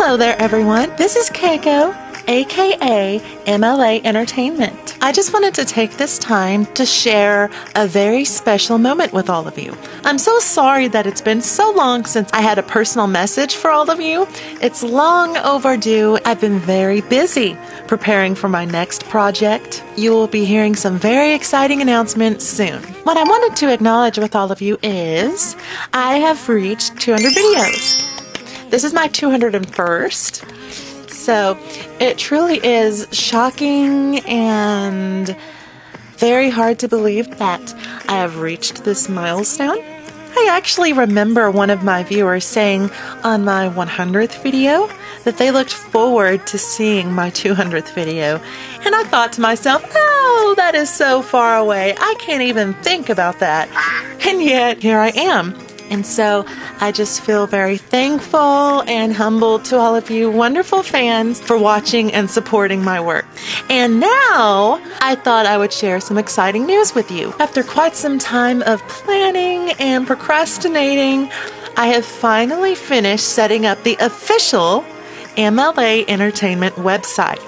Hello there, everyone. This is Keiko, aka MLA Entertainment. I just wanted to take this time to share a very special moment with all of you. I'm so sorry that it's been so long since I had a personal message for all of you. It's long overdue. I've been very busy preparing for my next project. You will be hearing some very exciting announcements soon. What I wanted to acknowledge with all of you is I have reached 200 videos. This is my 201st. So it truly is shocking and very hard to believe that I have reached this milestone. I actually remember one of my viewers saying on my 100th video that they looked forward to seeing my 200th video. And I thought to myself, oh, that is so far away. I can't even think about that. And yet here I am. And so I just feel very thankful and humbled to all of you wonderful fans for watching and supporting my work. And now I thought I would share some exciting news with you. After quite some time of planning and procrastinating, I have finally finished setting up the official MLA Entertainment website.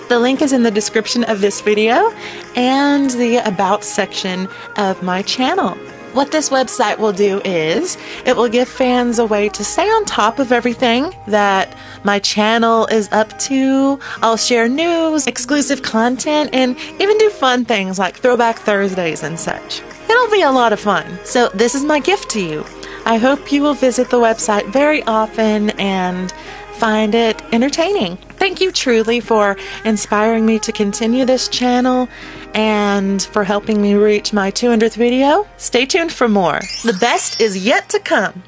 The link is in the description of this video and the About section of my channel. What this website will do is it will give fans a way to stay on top of everything that my channel is up to. I'll share news, exclusive content, and even do fun things like Throwback Thursdays and such. It'll be a lot of fun. So this is my gift to you. I hope you will visit the website very often and find it entertaining. Thank you truly for inspiring me to continue this channel and for helping me reach my 200th video. Stay tuned for more. The best is yet to come.